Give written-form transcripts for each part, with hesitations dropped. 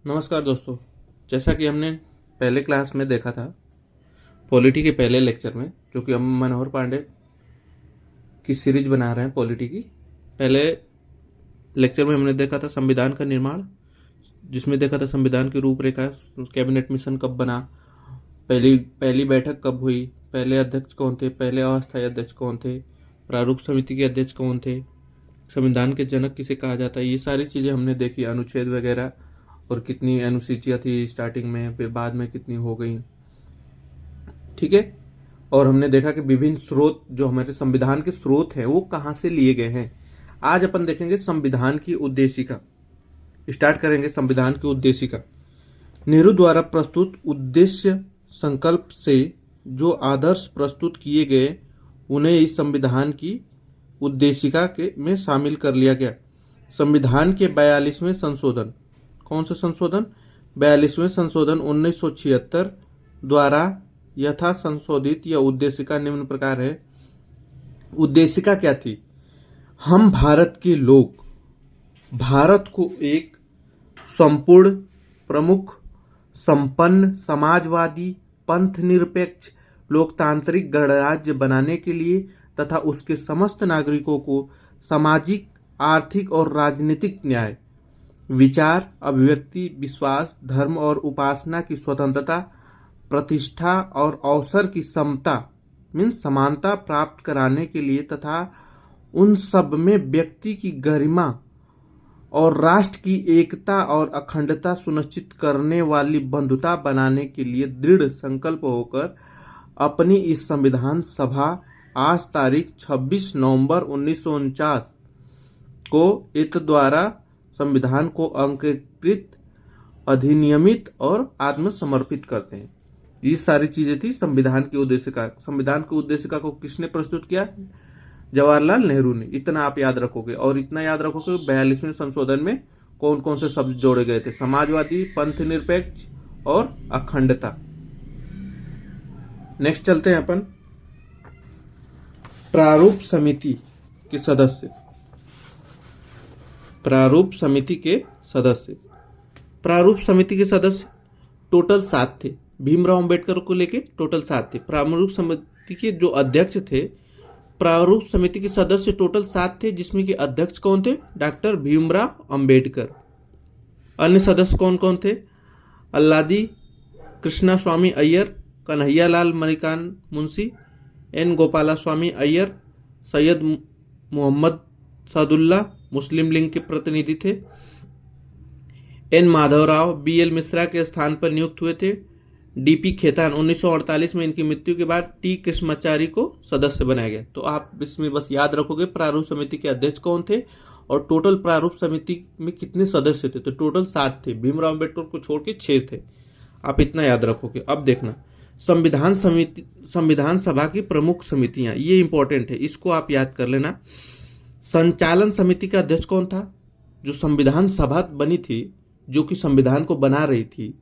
नमस्कार दोस्तों। जैसा कि हमने पहले क्लास में देखा था, पॉलिटी के पहले लेक्चर में, जो कि हम मनोहर पांडे की सीरीज बना रहे हैं पॉलिटी की, पहले लेक्चर में हमने देखा था संविधान का निर्माण, जिसमें देखा था संविधान की रूपरेखा, कैबिनेट मिशन कब बना, पहली बैठक कब हुई, पहले अध्यक्ष कौन थे, पहले अस्थायी अध्यक्ष कौन थे, प्रारूप समिति के अध्यक्ष कौन थे, संविधान के जनक किसे कहा जाता है। ये सारी चीज़ें हमने देखी, अनुच्छेद वगैरह, और कितनी अनुसूचियाँ थी स्टार्टिंग में, फिर बाद में कितनी हो गई। ठीक है। और हमने देखा कि विभिन्न स्रोत, जो हमारे संविधान के स्रोत हैं, वो कहाँ से लिए गए हैं। आज अपन देखेंगे संविधान की उद्देशिका। स्टार्ट करेंगे संविधान की उद्देशिका। नेहरू द्वारा प्रस्तुत उद्देश्य संकल्प से जो आदर्श प्रस्तुत किए गए, उन्हें इस संविधान की उद्देशिका के में शामिल कर लिया गया। संविधान के 42वें संशोधन, कौन सा संशोधन? 42वें संशोधन 1976 द्वारा यथा संशोधित यह उद्देशिका निम्न प्रकार है। उद्देशिका क्या थी? हम भारत के लोग भारत को एक संपूर्ण, प्रमुख, संपन्न, समाजवादी, पंथ निरपेक्ष, लोकतांत्रिक गणराज्य बनाने के लिए तथा उसके समस्त नागरिकों को सामाजिक, आर्थिक और राजनीतिक न्याय, विचार, अभिव्यक्ति, विश्वास, धर्म और उपासना की स्वतंत्रता, प्रतिष्ठा और अवसर की समता मीन्स समानता प्राप्त कराने के लिए तथा उन सब में व्यक्ति की गरिमा और राष्ट्र की एकता और अखंडता सुनिश्चित करने वाली बंधुता बनाने के लिए दृढ़ संकल्प होकर अपनी इस संविधान सभा आज तारीख 26 नवंबर 1949 को इत द्वारा संविधान को अंगीकृत, अधिनियमित और आत्मसमर्पित करते हैं। ये सारी चीजें थी संविधान की उद्देशिका। संविधान की उद्देशिका को किसने प्रस्तुत किया? जवाहरलाल नेहरू ने। इतना आप याद रखोगे। और इतना याद रखोगे 42वें संशोधन में कौन कौन से शब्द जोड़े गए थे? समाजवादी, पंथ निरपेक्ष और अखंडता। नेक्स्ट चलते हैं अपन प्रारूप समिति के सदस्य। प्रारूप समिति के सदस्य, प्रारूप समिति के सदस्य टोटल 7 थे। भीमराव अंबेडकर को लेके टोटल 7 थे। प्रारूप समिति के जो अध्यक्ष थे, प्रारूप समिति के सदस्य टोटल 7 थे, जिसमें कि अध्यक्ष कौन थे? डॉक्टर भीमराव अंबेडकर। अन्य सदस्य कौन कौन थे? अल्लादी कृष्णा स्वामी अय्यर, कन्हैयालाल मणिकांत मुंशी, एन गोपाला स्वामी अय्यर, सैयद मोहम्मद सादुल्ला मुस्लिम लीग के प्रतिनिधि थे, एन माधवराव BL मिश्रा के स्थान पर नियुक्त हुए थे, DP खेतान 1948 में इनकी मृत्यु के बाद T कृष्णमाचारी को सदस्य बनाया गया। तो आप इसमें बस याद रखोगे प्रारूप समिति के अध्यक्ष कौन थे और टोटल प्रारूप समिति में कितने सदस्य थे। तो टोटल 7 थे, भीमराव अंबेडकर को छोड़ के 6 थे। आप इतना याद रखोगे। अब देखना संविधान सभा की प्रमुख समितियां, ये इंपॉर्टेंट है, इसको आप याद कर लेना। संचालन समिति का अध्यक्ष कौन था? जो संविधान सभा बनी थी, जो कि संविधान को बना रही थी,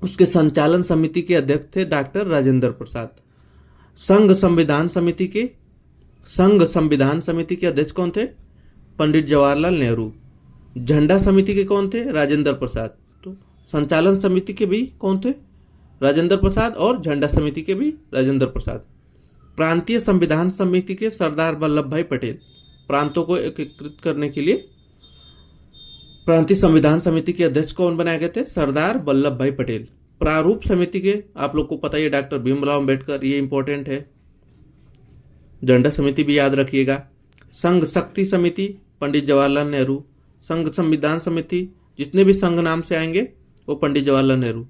उसके संचालन समिति के अध्यक्ष थे डॉक्टर राजेंद्र प्रसाद। संघ संविधान समिति के अध्यक्ष कौन थे? पंडित जवाहरलाल नेहरू। झंडा समिति के कौन थे? राजेंद्र प्रसाद। तो संचालन समिति के भी कौन थे? राजेंद्र प्रसाद। और झंडा समिति के भी राजेंद्र प्रसाद। प्रांतीय संविधान समिति के सरदार वल्लभ भाई पटेल। प्रांतों को एकीकृत करने के लिए प्रांतीय संविधान समिति के अध्यक्ष कौन बनाए गए थे? सरदार वल्लभ भाई पटेल। प्रारूप समिति के आप लोग को पता ही है, डॉक्टर भीमराव अंबेडकर, ये इंपॉर्टेंट है। झंडा समिति भी याद रखिएगा। संघ शक्ति समिति पंडित जवाहरलाल नेहरू। संघ संविधान समिति, जितने भी संघ नाम से आएंगे वो पंडित जवाहरलाल नेहरू।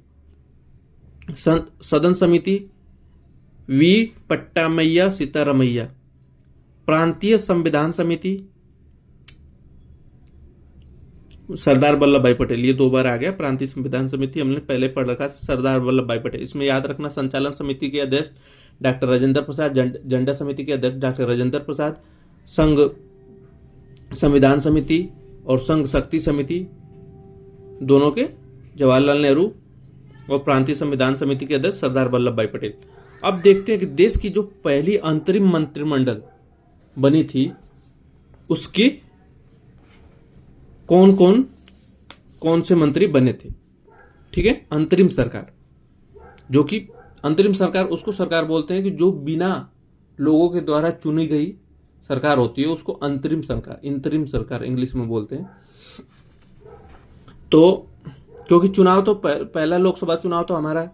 सदन समिति V पट्टामैया सीतारामैया। प्रांतीय संविधान समिति सरदार वल्लभ भाई पटेल। ये 2 बार आ गया। प्रांतीय संविधान समिति हमने पहले पढ़ रखा, सरदार वल्लभ भाई पटेल। इसमें याद रखना संचालन समिति के अध्यक्ष डॉक्टर राजेंद्र प्रसाद, झंडा समिति के अध्यक्ष डॉक्टर राजेंद्र प्रसाद, संघ संविधान समिति और संघ शक्ति समिति दोनों के जवाहरलाल नेहरू, और प्रांतीय संविधान समिति के अध्यक्ष सरदार वल्लभ भाई पटेल। अब देखते हैं कि देश की जो पहली अंतरिम मंत्रिमंडल बनी थी, उसकी कौन कौन से मंत्री बने थे। ठीक है, अंतरिम सरकार, जो कि अंतरिम सरकार उसको सरकार बोलते हैं कि जो बिना लोगों के द्वारा चुनी गई सरकार होती है, उसको अंतरिम सरकार, इंतरिम सरकार इंग्लिश में बोलते हैं। तो क्योंकि चुनाव तो पहला लोकसभा चुनाव तो हमारा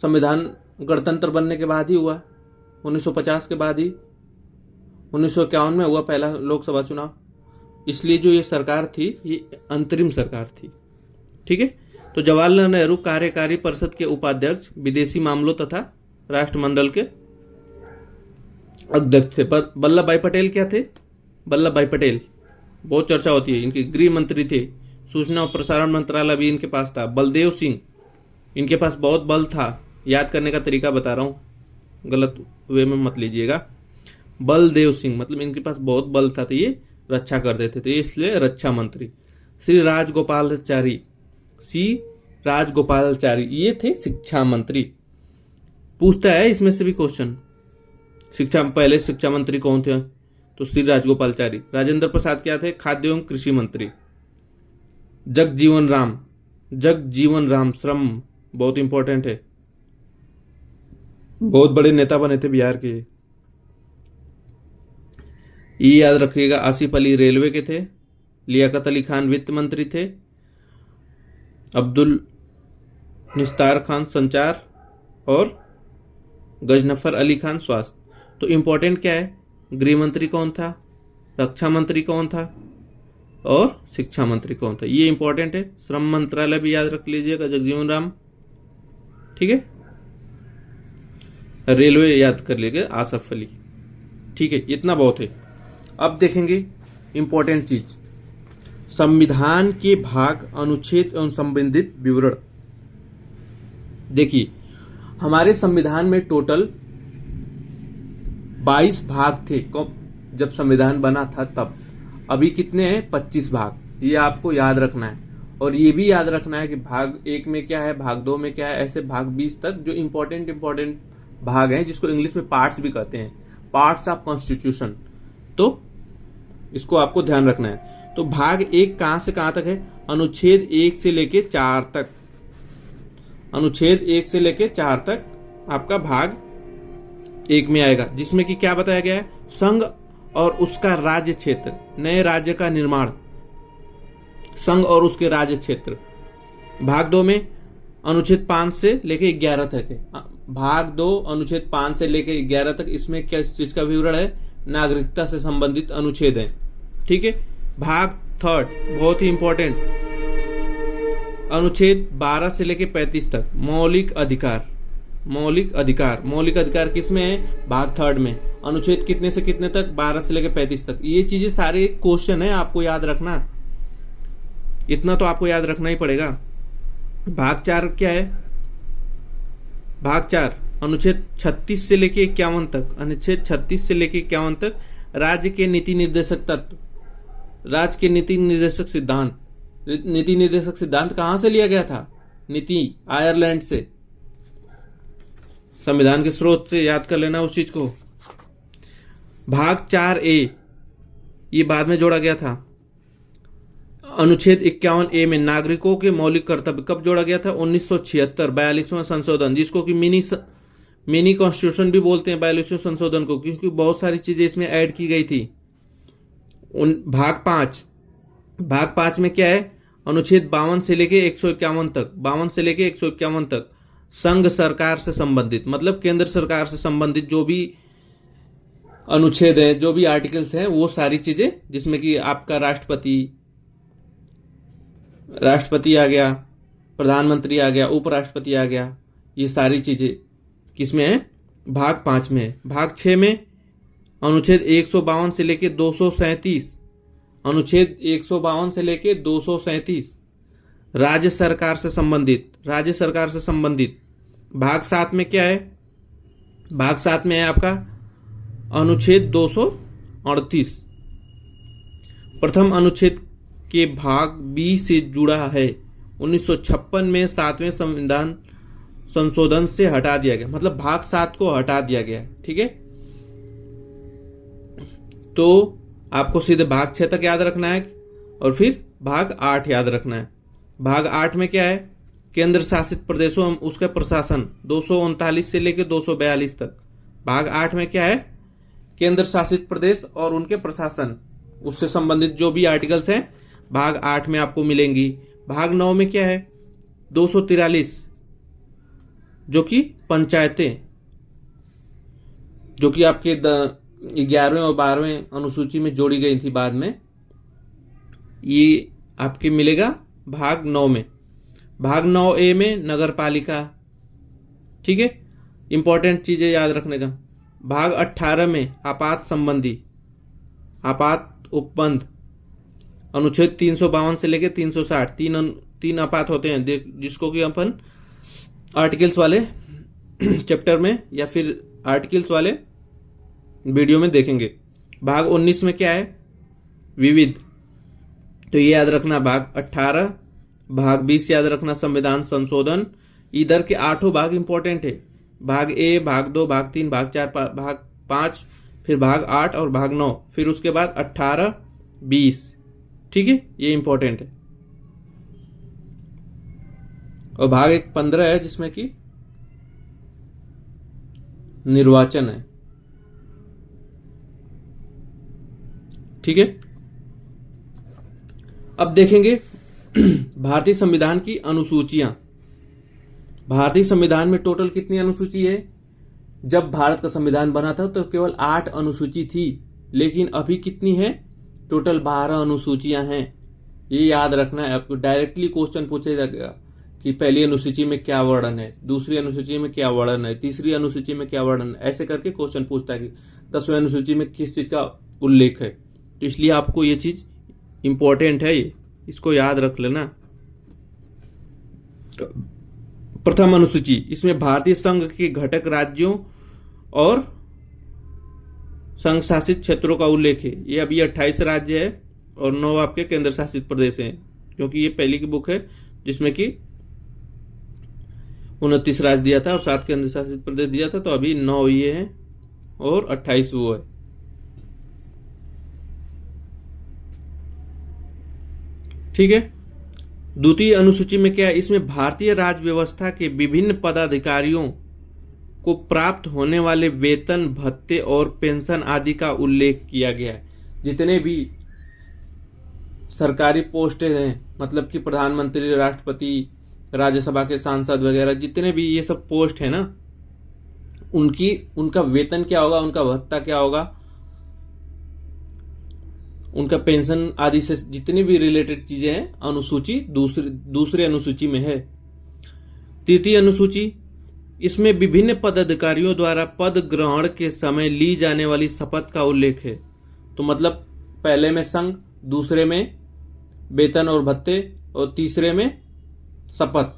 संविधान गणतंत्र बनने के बाद ही हुआ, 1950 के बाद ही 1951 में हुआ पहला लोकसभा चुनाव, इसलिए जो ये सरकार थी ये अंतरिम सरकार थी। ठीक है, तो जवाहरलाल नेहरू कार्यकारी परिषद के उपाध्यक्ष, विदेशी मामलों तथा राष्ट्रमंडल के अध्यक्ष थे। पर वल्लभ भाई पटेल क्या थे? वल्लभ भाई पटेल बहुत चर्चा होती है, इनके गृह मंत्री थे, सूचना और प्रसारण मंत्रालय भी इनके पास था। बलदेव सिंह, इनके पास बहुत बल था, याद करने का तरीका बता रहा हूं, गलत वे में मत लीजिएगा। बलदेव सिंह मतलब इनके पास बहुत बल था, तो ये रक्षा कर देते थे, इसलिए रक्षा मंत्री। श्री राजगोपालाचारी, ये थे शिक्षा मंत्री। पूछता है इसमें से भी क्वेश्चन, पहले शिक्षा मंत्री कौन थे? तो श्री राजगोपालाचारी। राजेंद्र प्रसाद क्या थे? खाद्य एवं कृषि मंत्री। जगजीवन राम श्रम, बहुत इंपॉर्टेंट है, बहुत बड़े नेता बने थे बिहार के। ये याद रखिएगा। आसिफ अली रेलवे के थे। लियाकत अली खान वित्त मंत्री थे। अब्दुल निस्तार खान संचार और गजनफर अली खान स्वास्थ्य। तो इंपॉर्टेंट क्या है? गृह मंत्री कौन था, रक्षा मंत्री कौन था और शिक्षा मंत्री कौन था, ये इंपॉर्टेंट है। श्रम मंत्रालय भी याद रख लीजिएगा, जगजीवन राम। ठीक है, रेलवे याद कर लीजिएगा, आसफ अली। ठीक है, इतना बहुत है। अब देखेंगे इंपॉर्टेंट चीज, संविधान के भाग, अनुच्छेद एवं संबंधित विवरण। देखिए, हमारे संविधान में टोटल 22 भाग थे जब संविधान बना था तब। अभी कितने हैं? 25 भाग। ये आपको याद रखना है, और ये भी याद रखना है कि भाग 1 में क्या है, भाग 2 में क्या है, ऐसे भाग 20 तक जो इंपॉर्टेंट भाग हैं, जिसको इंग्लिश में पार्ट्स भी कहते हैं, पार्ट्स ऑफ कॉन्स्टिट्यूशन। तो इसको आपको ध्यान रखना है। तो भाग 1 कहां से कहां तक है? अनुच्छेद 1 से लेके 4 तक। अनुच्छेद 1 से लेके 4 तक आपका भाग 1 में आएगा, जिसमें कि क्या बताया गया है? संघ और उसका राज्य क्षेत्र, नए राज्य का निर्माण, संघ और उसके राज्य क्षेत्र। भाग 2 में अनुच्छेद 5 से लेके 11 तक है। भाग 2 अनुच्छेद 5 से लेके 11 तक, इसमें क्या चीज का विवरण है? नागरिकता से संबंधित अनुच्छेद है। ठीक है। भाग 3 बहुत ही इंपॉर्टेंट, अनुच्छेद 12 से लेके 35 तक, मौलिक अधिकार। मौलिक अधिकार किसमें है? भाग 3 में। अनुच्छेद कितने से कितने तक? 12 से लेके 35 तक। ये चीजें सारे क्वेश्चन है, आपको याद रखना, इतना तो आपको याद रखना ही पड़ेगा। भाग 4 क्या है? भाग 4 अनुच्छेद 36 से लेके 51 तक, अनुच्छेद 36 से लेके 51 तक, राज्य के नीति निर्देशक तत्व, राज्य के नीति निर्देशक सिद्धांत। नीति निर्देशक सिद्धांत कहां से लिया गया था? नीति आयरलैंड से, संविधान के स्रोत से याद कर लेना उस चीज को। भाग 4A ये बाद में जोड़ा गया था। अनुच्छेद 51A में नागरिकों के मौलिक कर्तव्य कब जोड़ा गया था? 1976, 42वां संशोधन, जिसको कि मिनी कॉन्स्टिट्यूशन भी बोलते हैं 42वें संशोधन को, क्योंकि बहुत सारी चीजें इसमें ऐड की गई थी। भाग 5 में क्या है? अनुच्छेद 52 से लेके 151 तक, 52 से लेके 151 तक, संघ सरकार से संबंधित, मतलब केंद्र सरकार से संबंधित जो भी अनुच्छेद है, जो भी आर्टिकल्स हैं, वो सारी चीजें, जिसमें कि आपका राष्ट्रपति आ गया, प्रधानमंत्री आ गया, उपराष्ट्रपति आ गया, ये सारी चीजें किसमें है? भाग 5 में है। भाग 6 में अनुच्छेद 152 से लेके 237, अनुच्छेद 152 से लेके 237, राज्य सरकार से संबंधित। भाग 7 में क्या है? भाग 7 में है आपका अनुच्छेद 238, प्रथम अनुच्छेद के भाग B से जुड़ा है। 1956 में 7वें संविधान संशोधन से हटा दिया गया, मतलब भाग 7 को हटा दिया गया। ठीक है, तो आपको सीधे भाग 6 तक याद रखना है और फिर भाग 8 याद रखना है। भाग 8 में क्या है, केंद्र शासित प्रदेशों एवं उसका प्रशासन 239 से लेकर 242 तक। भाग 8 में क्या है, केंद्र शासित प्रदेश और उनके प्रशासन, उससे संबंधित जो भी आर्टिकल्स हैं भाग 8 में आपको मिलेंगी। भाग 9 में क्या है, 243 जो कि पंचायतें, जो कि आपके 11वें और 12वें अनुसूची में जोड़ी गई थी बाद में, ये आपके मिलेगा भाग 9 में। भाग 9A में नगर पालिका, ठीक है, इंपॉर्टेंट चीजें याद रखने का। भाग 18 में आपात संबंधी, आपात उपबंध, अनुच्छेद 352 से लेकर 360, तीन आपात होते हैं जिसको कि अपन आर्टिकल्स वाले चैप्टर में या फिर आर्टिकल्स वाले वीडियो में देखेंगे। भाग 19 में क्या है, विविध, तो ये याद रखना भाग 18। भाग 20 याद रखना संविधान संशोधन। इधर के 8 भाग इंपॉर्टेंट है, भाग ए, भाग 2, भाग 3, भाग 4, भाग 5, फिर भाग 8 और भाग 9, फिर उसके बाद 18, 20, ठीक है, ये इंपॉर्टेंट है। और भाग 15 है जिसमें कि निर्वाचन है, ठीक है। अब देखेंगे भारतीय संविधान की अनुसूचियां। भारतीय संविधान में टोटल कितनी अनुसूची है? जब भारत का संविधान बना था तो केवल 8 अनुसूची थी, लेकिन अभी कितनी है? टोटल 12 अनुसूचियां हैं। ये याद रखना है आपको, डायरेक्टली क्वेश्चन पूछा जाएगा कि पहली अनुसूची में क्या वर्णन है, दूसरी अनुसूची में क्या वर्णन है, तीसरी अनुसूची में क्या वर्णन है, ऐसे करके क्वेश्चन पूछता है कि 10वीं अनुसूची में किस चीज का उल्लेख है। तो इसलिए आपको ये चीज इंपॉर्टेंट है, इसको याद रख लेना। प्रथम अनुसूची, इसमें भारतीय संघ के घटक राज्यों और संघ शासित क्षेत्रों का उल्लेख है। ये अभी 28 राज्य है और 9 आपके केंद्र शासित प्रदेश हैं, क्योंकि ये पहली की बुक है जिसमें कि 29 राज्य दिया था और 7 केंद्र शासित प्रदेश दिया था, तो अभी 9 ये है और 28 वो है। ठीक है। द्वितीय अनुसूची में क्या है? इसमें भारतीय राज्य व्यवस्था के विभिन्न पदाधिकारियों को प्राप्त होने वाले वेतन, भत्ते और पेंशन आदि का उल्लेख किया गया है। जितने भी सरकारी पोस्टें हैं, मतलब कि प्रधानमंत्री, राष्ट्रपति, राज्यसभा के सांसद वगैरह, जितने भी ये सब पोस्ट है ना, उनका वेतन क्या होगा, उनका भत्ता क्या होगा, उनका पेंशन आदि से जितनी भी रिलेटेड चीजें हैं, अनुसूची दूसरे अनुसूची में है। तृतीय अनुसूची, इसमें विभिन्न पदाधिकारियों द्वारा पद ग्रहण के समय ली जाने वाली शपथ का उल्लेख है। तो मतलब पहले में संघ, दूसरे में वेतन और भत्ते और तीसरे में शपथ।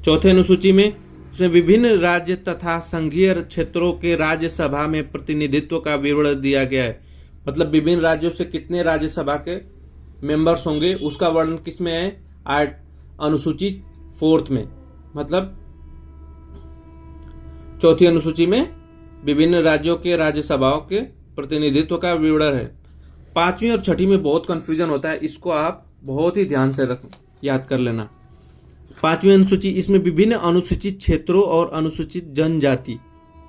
चौथे अनुसूची में इसमें विभिन्न राज्य तथा संघीय क्षेत्रों के राज्यसभा में प्रतिनिधित्व का विवरण दिया गया है। मतलब विभिन्न राज्यों से कितने राज्यसभा के मेंबर्स होंगे उसका वर्णन किसमें है? अनुसूची 4 में, मतलब चौथी अनुसूची में विभिन्न राज्यों के राज्यसभाओं के प्रतिनिधित्व का विवरण है। 5वीं और 6वीं में बहुत कंफ्यूजन होता है, इसको आप बहुत ही ध्यान से याद कर लेना। 5वीं अनुसूची, इसमें विभिन्न अनुसूचित क्षेत्रों और अनुसूचित जनजाति,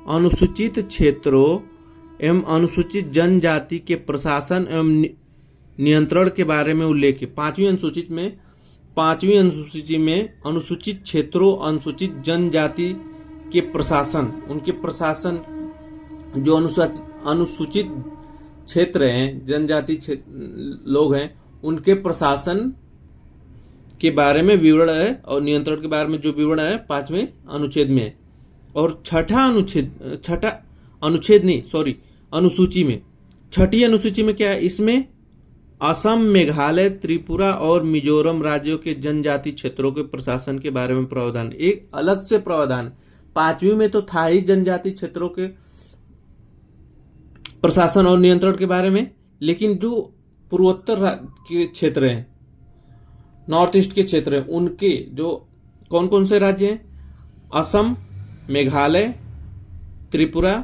अनुसूचित क्षेत्रों एवं अनुसूचित जनजाति के प्रशासन एवं नियंत्रण के बारे में उल्लेख है। 5वीं अनुसूची में अनुसूचित क्षेत्रों, अनुसूचित जनजाति के प्रशासन, उनके प्रशासन, जो अनुसूचित क्षेत्र हैं, जनजाति लोग हैं, उनके प्रशासन के बारे में विवरण है और नियंत्रण के बारे में जो विवरण है 5वें अनुच्छेद में है। और अनुसूची में 6ठी अनुसूची में क्या है? इसमें असम, मेघालय, त्रिपुरा और मिजोरम राज्यों के जनजाति क्षेत्रों के प्रशासन के बारे में प्रावधान, एक अलग से प्रावधान। 5वीं में तो था ही जनजाति क्षेत्रों के प्रशासन और नियंत्रण के बारे में, लेकिन जो पूर्वोत्तर के क्षेत्र हैं, नॉर्थ ईस्ट के क्षेत्र हैं, उनके जो कौन कौन से राज्य हैं? असम, मेघालय, त्रिपुरा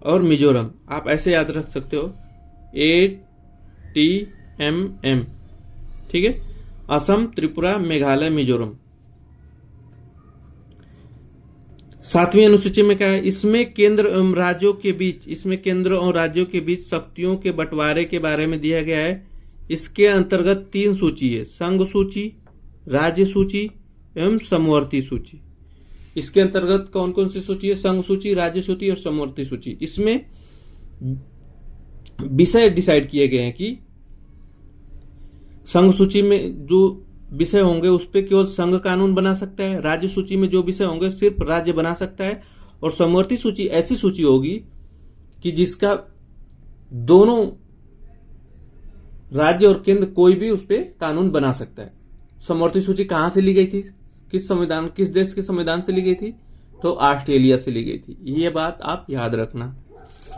और मिजोरम। आप ऐसे याद रख सकते हो, ATMM, ठीक है। असम, त्रिपुरा, मेघालय, मिजोरम। 7वीं अनुसूची में क्या है, इसमें केंद्र और राज्यों के बीच शक्तियों के बंटवारे के बारे में दिया गया है। इसके अंतर्गत 3 सूची है, संघ सूची, राज्य सूची एवं समवर्ती सूची। इसके अंतर्गत कौन कौन सी सूची है, संघ सूची, राज्य सूची और समवर्ती सूची। इसमें विषय डिसाइड किए गए हैं कि संघ सूची में जो विषय होंगे उस पर केवल संघ कानून बना सकता है, राज्य सूची में जो विषय होंगे सिर्फ राज्य बना सकता है, और समवर्ती सूची ऐसी सूची होगी कि जिसका दोनों राज्य और केंद्र कोई भी उस पर कानून बना सकता है। समवर्ती सूची कहां से ली गई थी, किस देश के संविधान से ली गई थी, तो ऑस्ट्रेलिया से ली गई थी। ये बात आप याद रखना,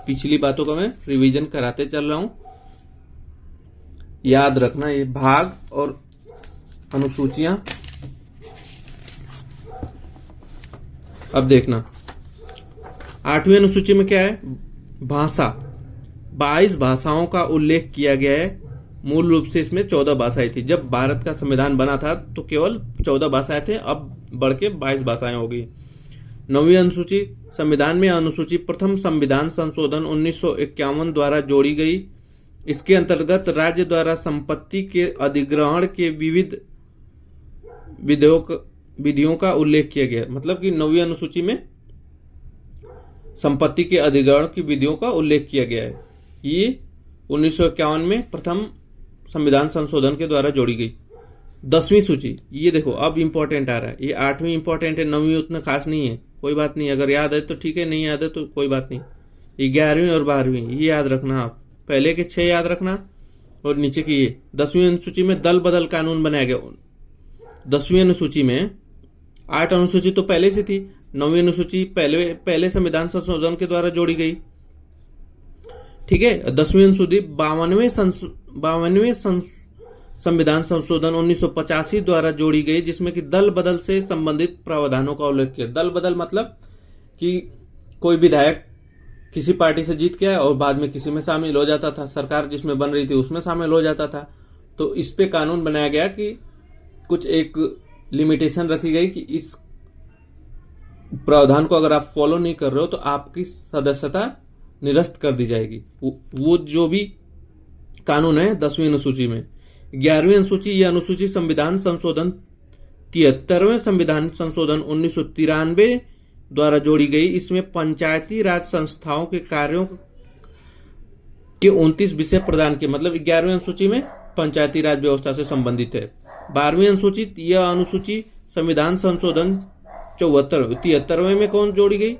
पिछली बातों का मैं रिवीजन कराते चल रहा हूं, याद रखना ये भाग और अनुसूचियां। अब देखना 8वीं अनुसूची में क्या है, भाषा। 22 भाषाओं का उल्लेख किया गया है। मूल रूप से इसमें 14 भाषाएं थी। जब भारत का संविधान बना था तो केवल 14 भाषाएं थे, अब बढ़ के 22 भाषाएं हो गई। 9वीं अनुसूची, संविधान में अनुसूची प्रथम संविधान संशोधन 1951 द्वारा जोड़ी गई। इसके अंतर्गत राज्य द्वारा संपत्ति के अधिग्रहण के विविध विधियों का उल्लेख किया गया। मतलब कि 9वीं अनुसूची में संपत्ति के अधिग्रहण की विधियों का उल्लेख किया गया है। ये 1951 में प्रथम संविधान संशोधन के द्वारा जोड़ी गई। 10वीं सूची, ये देखो अब इंपॉर्टेंट आ रहा है। ये 8वीं इंपॉर्टेंट है, 9वीं उतना खास नहीं है, कोई बात नहीं, अगर याद है तो ठीक है, नहीं याद है तो कोई बात नहीं। 11वीं और 12वीं ये याद रखना आप, पहले के 6 याद रखना और नीचे की ये। 10वीं अनुसूची में दल बदल कानून बनाया गया। 10वीं अनुसूची में 8 अनुसूची तो पहले से थी, 9वीं अनुसूची पहले संविधान संशोधन के द्वारा जोड़ी गई। ठीक है, 10वीं अनुसूची 52वें संविधान संशोधन 1985 द्वारा जोड़ी गई, जिसमें कि दल बदल से संबंधित प्रावधानों का उल्लेख किया। दल बदल मतलब कि कोई विधायक किसी पार्टी से जीत गया और बाद में किसी में शामिल हो जाता था, सरकार जिसमें बन रही थी उसमें शामिल हो जाता था। तो इस पे कानून बनाया गया कि कुछ एक लिमिटेशन रखी गई कि इस प्रावधान को अगर आप फॉलो नहीं कर रहे हो तो आपकी सदस्यता निरस्त कर दी जाएगी। वो जो भी कानून है 10वीं अनुसूची में। 11वीं अनुसूची, यह अनुसूची संविधान संशोधन 73वें संविधान संशोधन 1993 द्वारा जोड़ी गई। इसमें पंचायती राज संस्थाओं के कार्यों के 29 विषय प्रदान किए। मतलब 11वीं अनुसूची में पंचायती राज व्यवस्था से संबंधित है। 12वीं अनुसूची, यह अनुसूची संविधान संशोधन 73वें में कौन जोड़ी गई,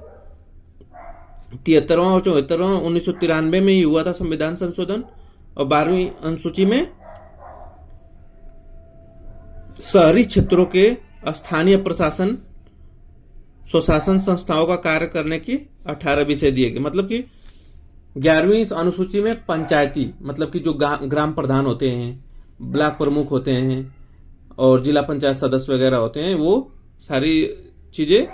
73वां और 74वां 1993 में ही हुआ था संविधान संशोधन। और 12वीं अनुसूची में शहरी क्षेत्रों के स्थानीय प्रशासन स्वशासन संस्थाओं का कार्य करने की 18 विषय दिए गए। मतलब कि 11वीं अनुसूची में पंचायती, मतलब कि जो ग्राम प्रधान होते हैं, ब्लॉक प्रमुख होते हैं और जिला पंचायत सदस्य वगैरह होते हैं, वो सारी चीजें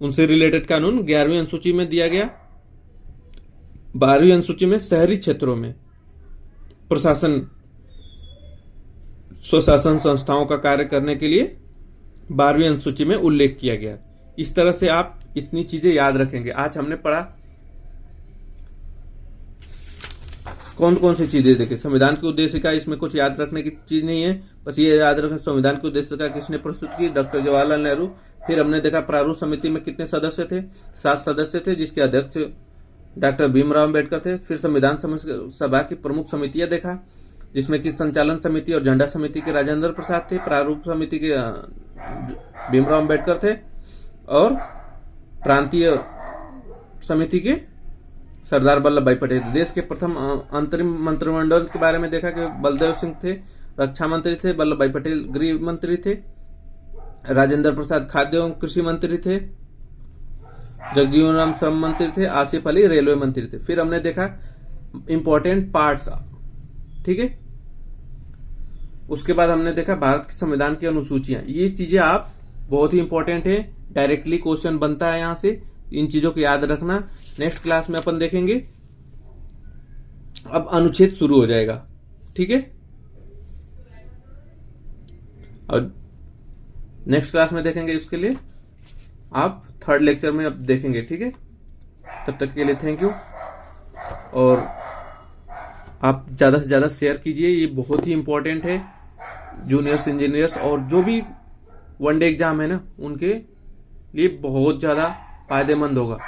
उनसे रिलेटेड कानून 11वीं अनुसूची में दिया गया। 12वीं अनुसूची में शहरी क्षेत्रों में प्रशासन स्वशासन संस्थाओं का कार्य करने के लिए 12वीं अनुसूची में उल्लेख किया गया। इस तरह से आप इतनी चीजें याद रखेंगे। आज हमने पढ़ा कौन कौन सी चीजें देखे। संविधान के उद्देश्य का, इसमें कुछ याद रखने की चीज नहीं है, बस ये याद रखें संविधान के उद्देश्य का किसने प्रस्तुत की, डॉक्टर जवाहरलाल नेहरू। फिर हमने देखा प्रारूप समिति में कितने सदस्य थे, 7 सदस्य थे, जिसके अध्यक्ष डॉक्टर भीमराव अम्बेडकर थे। फिर संविधान सभा की प्रमुख समितियां देखा, जिसमें कि संचालन समिति और झंडा समिति के राजेंद्र प्रसाद थे, प्रारूप समिति के भीमराव अम्बेडकर थे और प्रांतीय समिति के सरदार वल्लभ भाई पटेल। देश के प्रथम अंतरिम मंत्रिमंडल के बारे में देखा कि बलदेव सिंह थे, रक्षा मंत्री थे, वल्लभ भाई पटेल गृह मंत्री थे, राजेंद्र प्रसाद खाद्य एवं कृषि मंत्री थे, जगजीवन राम श्रम मंत्री थे, आसिफ अली रेलवे मंत्री थे। फिर हमने देखा इंपॉर्टेंट पार्ट्स, ठीक है। उसके बाद हमने देखा भारत के संविधान की अनुसूचियां। ये चीजें आप बहुत ही इंपॉर्टेंट है, डायरेक्टली क्वेश्चन बनता है यहां से, इन चीजों को याद रखना। नेक्स्ट क्लास में अपन देखेंगे, अब अनुच्छेद शुरू हो जाएगा, ठीक है। और नेक्स्ट क्लास में देखेंगे। इसके लिए आप थर्ड लेक्चर में अब देखेंगे, ठीक है। तब तक के लिए थैंक यू। और आप ज़्यादा से ज़्यादा शेयर कीजिए, ये बहुत ही इंपॉर्टेंट है जूनियर्स इंजीनियर्स और जो भी वनडे एग्जाम है ना, उनके लिए बहुत ज़्यादा फायदेमंद होगा।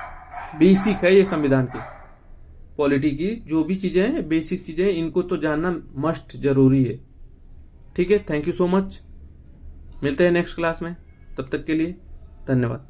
बेसिक है ये संविधान की, पॉलिटी की जो भी चीज़ें हैं, बेसिक चीज़ें हैं, इनको तो जानना मस्ट जरूरी है, ठीक है। Thank you so much. मिलते हैं नेक्स्ट क्लास में, तब तक के लिए धन्यवाद।